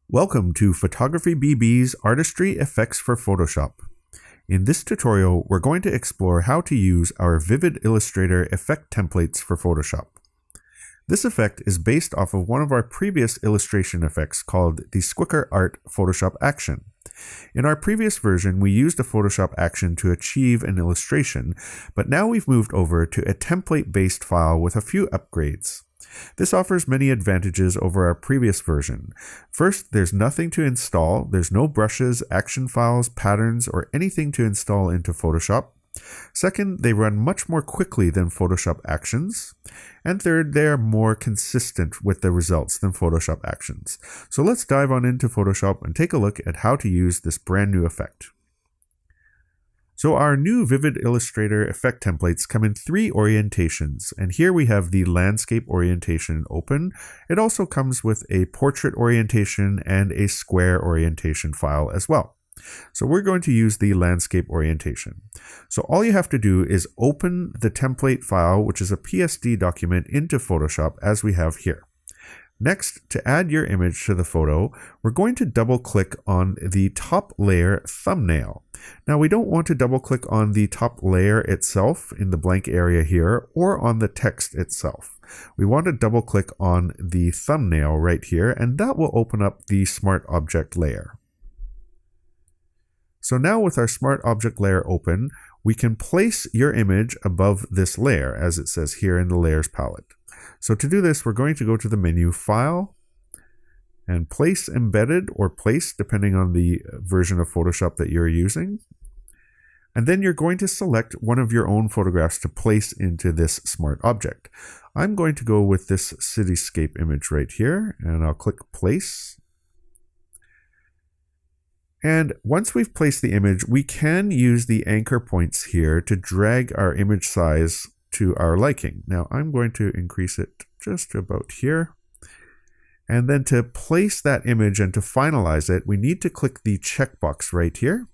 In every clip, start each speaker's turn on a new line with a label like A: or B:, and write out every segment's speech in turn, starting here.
A: Welcome to PhotographyBB's Artistry Effects for Photoshop. In this tutorial, we're going to explore how to use our Vivid Illustrator effect templates for Photoshop. This effect is based off of one of our previous illustration effects called the Squicker Art Photoshop Action. In our previous version, we used a Photoshop action to achieve an illustration, but now we've moved over to a template-based file with a few upgrades. This offers many advantages over our previous version. First, there's nothing to install. There's no brushes, action files, patterns, or anything to install into Photoshop. Second, they run much more quickly than Photoshop actions. And third, they are more consistent with the results than Photoshop actions. So let's dive on into Photoshop and take a look at how to use this brand new effect. So our new Vivid Illustrator effect templates come in three orientations, and here we have the landscape orientation open. It also comes with a portrait orientation and a square orientation file as well. So we're going to use the landscape orientation. So all you have to do is open the template file, which is a PSD document, into Photoshop as we have here. Next, to add your image to the photo, we're going to double click on the top layer thumbnail. Now we don't want to double click on the top layer itself in the blank area here or on the text itself. We want to double click on the thumbnail right here, and that will open up the Smart Object layer. So now with our Smart Object layer open, we can place your image above this layer as it says here in the layers palette. So to do this, we're going to go to the menu File and Place Embedded, or Place depending on the version of Photoshop that you're using. And then you're going to select one of your own photographs to place into this smart object. I'm going to go with this cityscape image right here, and I'll click Place. And once we've placed the image, we can use the anchor points here to drag our image size to our liking. Now I'm going to increase it just to about here. And then to place that image and to finalize it, we need to click the checkbox right here.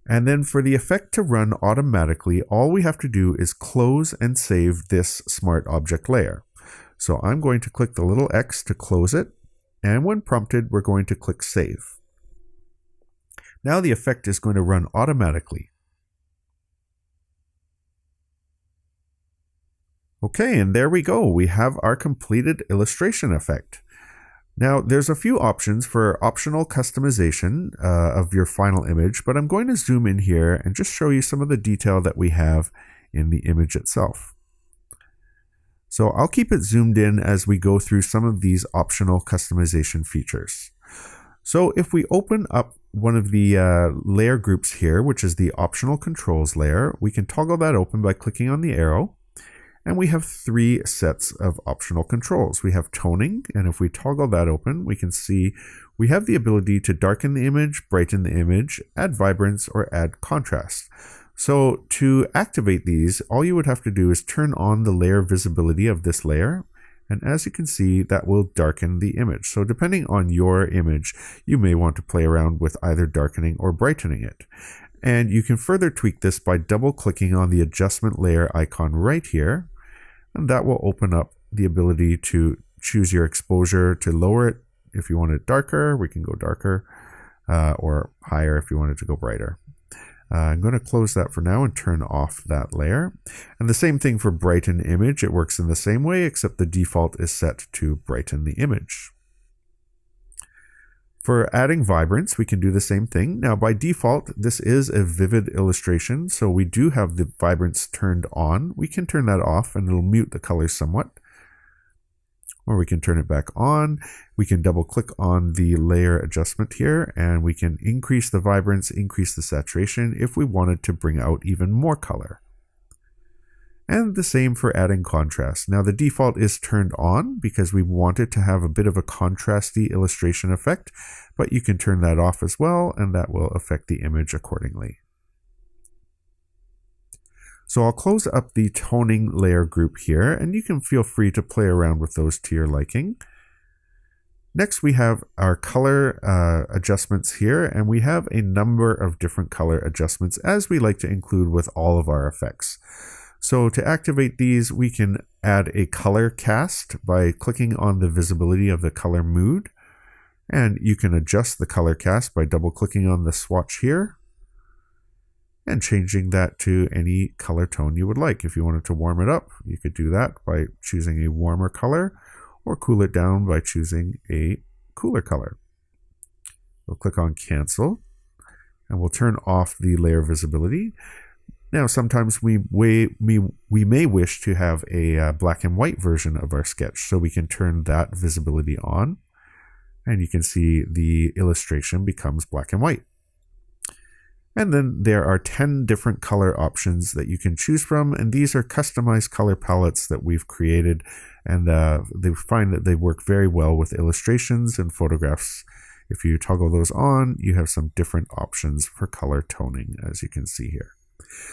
A: And then for the effect to run automatically, all we have to do is close and save this Smart Object layer. So I'm going to click the little X to close it. And when prompted, we're going to click Save. Now the effect is going to run automatically. Okay, and there we go. We have our completed illustration effect. Now, there's a few options for optional customization of your final image, but I'm going to zoom in here and just show you some of the detail that we have in the image itself. So I'll keep it zoomed in as we go through some of these optional customization features. So if we open up one of the layer groups here, which is the optional controls layer, we can toggle that open by clicking on the arrow. And we have three sets of optional controls. We have toning, and if we toggle that open, we can see we have the ability to darken the image, brighten the image, add vibrance, or add contrast. So to activate these, all you would have to do is turn on the layer visibility of this layer. And as you can see, that will darken the image. So depending on your image, you may want to play around with either darkening or brightening it. And you can further tweak this by double clicking on the adjustment layer icon right here. And that will open up the ability to choose your exposure to lower it. If you want it darker, we can go darker, or higher if you want it to go brighter. I'm going to close that for now and turn off that layer. And the same thing for brighten image. It works in the same way, except the default is set to brighten the image. For adding vibrance, we can do the same thing. Now, by default, this is a vivid illustration, so we do have the vibrance turned on. We can turn that off and it'll mute the colors somewhat. Or we can turn it back on. We can double click on the layer adjustment here, and we can increase the vibrance, increase the saturation if we wanted to bring out even more color. And the same for adding contrast. Now the default is turned on because we want it to have a bit of a contrasty illustration effect, but you can turn that off as well, and that will affect the image accordingly. So I'll close up the toning layer group here, and you can feel free to play around with those to your liking. Next, we have our color adjustments here, and we have a number of different color adjustments as we like to include with all of our effects. So to activate these, we can add a color cast by clicking on the visibility of the color mood. And you can adjust the color cast by double clicking on the swatch here and changing that to any color tone you would like. If you wanted to warm it up, you could do that by choosing a warmer color, or cool it down by choosing a cooler color. We'll click on cancel and we'll turn off the layer visibility. Now, sometimes we may wish to have a black and white version of our sketch, so we can turn that visibility on, and you can see the illustration becomes black and white. And then there are 10 different color options that you can choose from, and these are customized color palettes that we've created, and they find that they work very well with illustrations and photographs. If you toggle those on, you have some different options for color toning, as you can see here.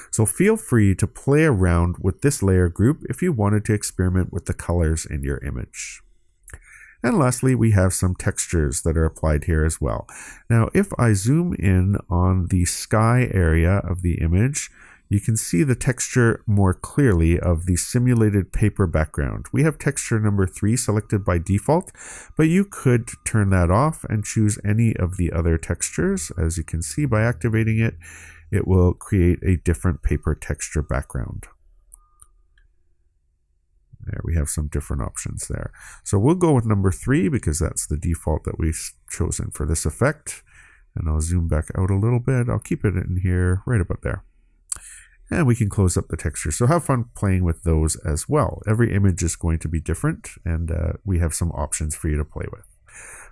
A: So feel free to play around with this layer group if you wanted to experiment with the colors in your image. And lastly, we have some textures that are applied here as well. Now, if I zoom in on the sky area of the image, you can see the texture more clearly of the simulated paper background. We have texture number 3 selected by default, but you could turn that off and choose any of the other textures. As you can see, by activating it, it will create a different paper texture background. There, we have some different options there. So we'll go with number 3 because that's the default that we've chosen for this effect. And I'll zoom back out a little bit. I'll keep it in here right about there. And we can close up the texture. So have fun playing with those as well. Every image is going to be different, and we have some options for you to play with.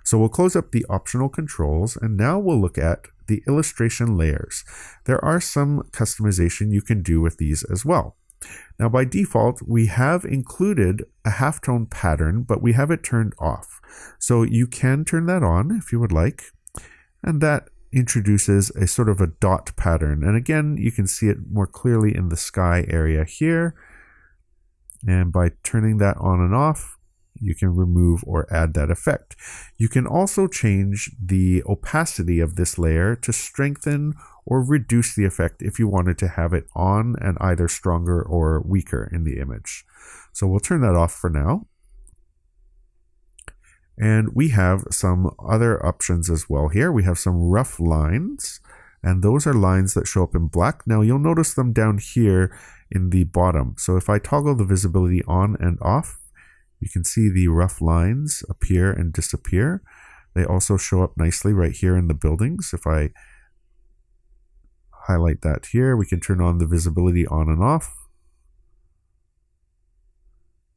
A: So we'll close up the optional controls, and now we'll look at the illustration layers. There are some customization you can do with these as well. Now, by default, we have included a halftone pattern, but we have it turned off. So you can turn that on if you would like, and that introduces a sort of a dot pattern. And again, you can see it more clearly in the sky area here. And by turning that on and off, you can remove or add that effect. You can also change the opacity of this layer to strengthen or reduce the effect if you wanted to have it on and either stronger or weaker in the image. So we'll turn that off for now. And we have some other options as well here. We have some rough lines, and those are lines that show up in black. Now you'll notice them down here in the bottom. So if I toggle the visibility on and off, you can see the rough lines appear and disappear. They also show up nicely right here in the buildings. If I highlight that here, we can turn on the visibility on and off.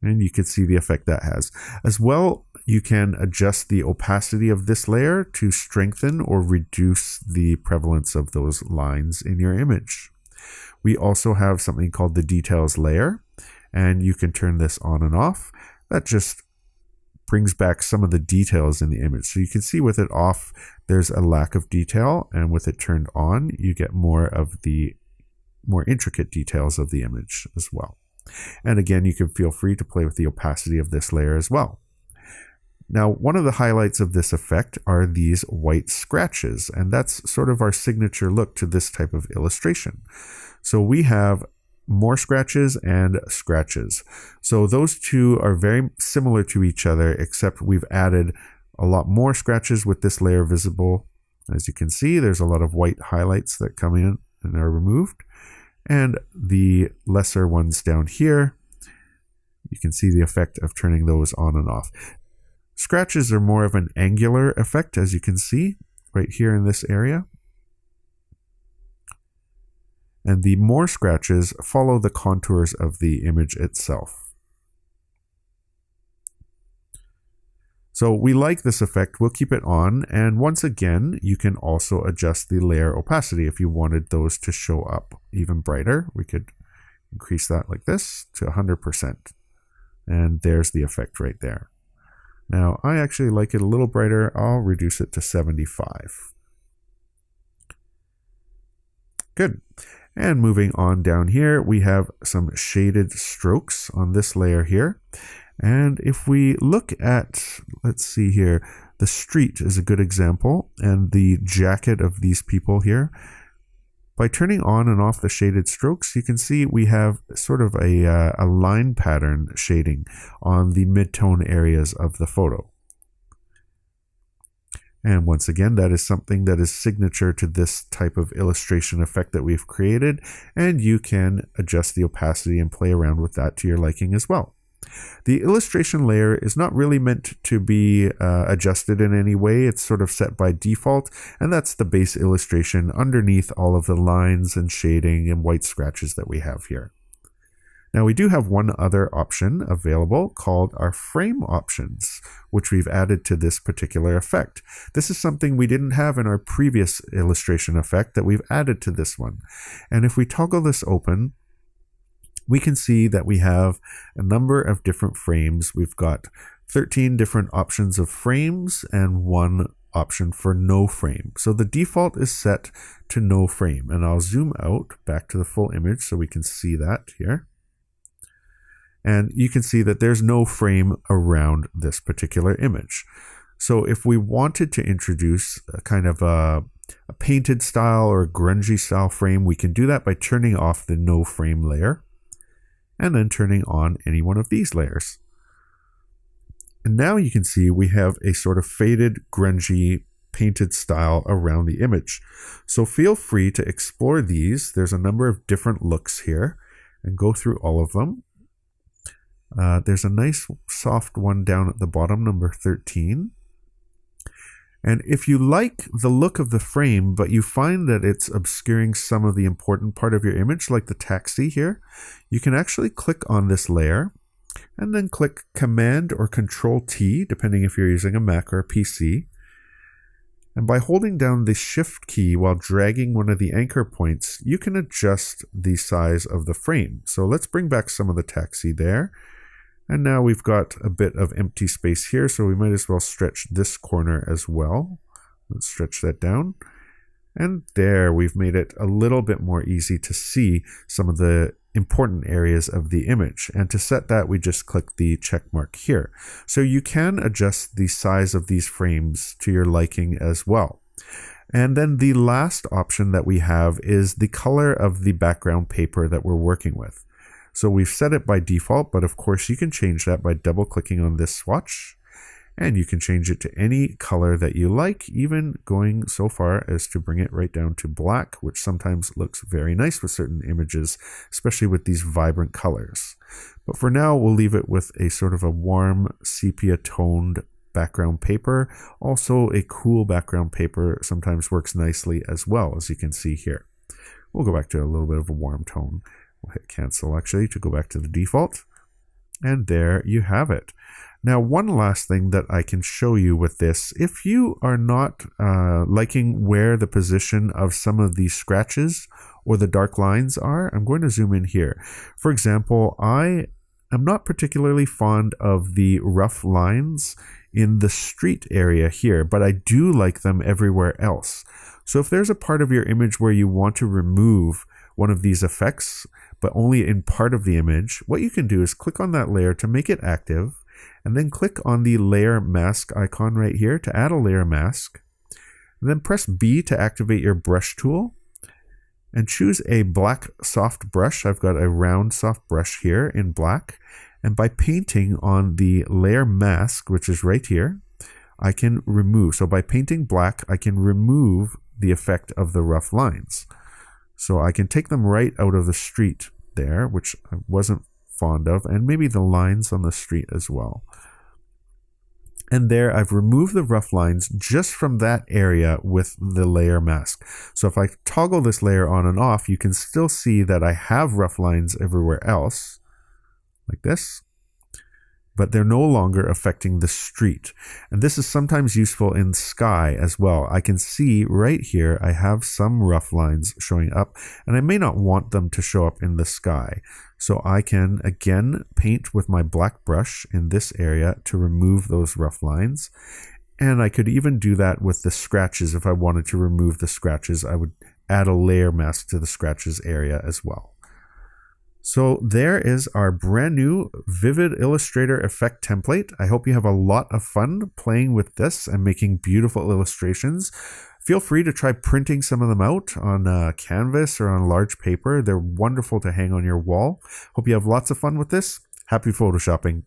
A: And you can see the effect that has. As well, you can adjust the opacity of this layer to strengthen or reduce the prevalence of those lines in your image. We also have something called the details layer, and you can turn this on and off. That just brings back some of the details in the image. So you can see with it off, there's a lack of detail, and with it turned on, you get more of the more intricate details of the image as well. And again, you can feel free to play with the opacity of this layer as well. Now, one of the highlights of this effect are these white scratches, and that's sort of our signature look to this type of illustration. So we have more scratches and scratches. So those two are very similar to each other, except we've added a lot more scratches with this layer visible. As you can see, there's a lot of white highlights that come in and are removed. And the lesser ones down here, you can see the effect of turning those on and off. Scratches are more of an angular effect, as you can see right here in this area. And the more scratches follow the contours of the image itself. So we like this effect, we'll keep it on, and once again, you can also adjust the layer opacity if you wanted those to show up even brighter. We could increase that like this to 100%, and there's the effect right there. Now, I actually like it a little brighter. I'll reduce it to 75. Good. And moving on down here, we have some shaded strokes on this layer here. And if we look at, let's see here, the street is a good example, and the jacket of these people here. By turning on and off the shaded strokes, you can see we have sort of a line pattern shading on the mid-tone areas of the photo. And once again, that is something that is signature to this type of illustration effect that we've created, and you can adjust the opacity and play around with that to your liking as well. The illustration layer is not really meant to be adjusted in any way. It's sort of set by default, and that's the base illustration underneath all of the lines and shading and white scratches that we have here. Now we do have one other option available called our frame options, which we've added to this particular effect. This is something we didn't have in our previous illustration effect that we've added to this one. And if we toggle this open, we can see that we have a number of different frames. We've got 13 different options of frames and one option for no frame. So the default is set to no frame. And I'll zoom out back to the full image so we can see that here. And you can see that there's no frame around this particular image. So if we wanted to introduce a kind of a painted style or a grungy style frame, we can do that by turning off the no frame layer and then turning on any one of these layers. And now you can see we have a sort of faded, grungy, painted style around the image. So feel free to explore these. There's a number of different looks here and go through all of them. There's a nice soft one down at the bottom, number 13. And if you like the look of the frame, but you find that it's obscuring some of the important part of your image, like the taxi here, you can actually click on this layer and then click Command or Control T, depending if you're using a Mac or a PC. And by holding down the Shift key while dragging one of the anchor points, you can adjust the size of the frame. So let's bring back some of the taxi there. And now we've got a bit of empty space here, so we might as well stretch this corner as well. Let's stretch that down. And there, we've made it a little bit more easy to see some of the important areas of the image. And to set that, we just click the check mark here. So you can adjust the size of these frames to your liking as well. And then the last option that we have is the color of the background paper that we're working with. So we've set it by default, but of course you can change that by double clicking on this swatch, and you can change it to any color that you like, even going so far as to bring it right down to black, which sometimes looks very nice with certain images, especially with these vibrant colors. But for now, we'll leave it with a sort of a warm sepia toned background paper. Also, a cool background paper sometimes works nicely as well, as you can see here. We'll go back to a little bit of a warm tone. We'll hit cancel actually to go back to the default. And there you have it. Now, one last thing that I can show you with this, if you are not liking where the position of some of these scratches or the dark lines are, I'm going to zoom in here. For example, I am not particularly fond of the rough lines in the street area here, but I do like them everywhere else. So if there's a part of your image where you want to remove one of these effects, but only in part of the image, what you can do is click on that layer to make it active, and then click on the layer mask icon right here to add a layer mask. And then press B to activate your brush tool, and choose a black soft brush. I've got a round soft brush here in black, and by painting on the layer mask, which is right here, I can remove. So by painting black, I can remove the effect of the rough lines. So I can take them right out of the street there, which I wasn't fond of, and maybe the lines on the street as well. And there I've removed the rough lines just from that area with the layer mask. So if I toggle this layer on and off, you can still see that I have rough lines everywhere else, like this, but they're no longer affecting the street. And this is sometimes useful in sky as well. I can see right here, I have some rough lines showing up, and I may not want them to show up in the sky. So I can again paint with my black brush in this area to remove those rough lines. And I could even do that with the scratches. If I wanted to remove the scratches, I would add a layer mask to the scratches area as well. So there is our brand new Vivid Illustrator effect template. I hope you have a lot of fun playing with this and making beautiful illustrations. Feel free to try printing some of them out on canvas or on large paper. They're wonderful to hang on your wall. Hope you have lots of fun with this. Happy Photoshopping.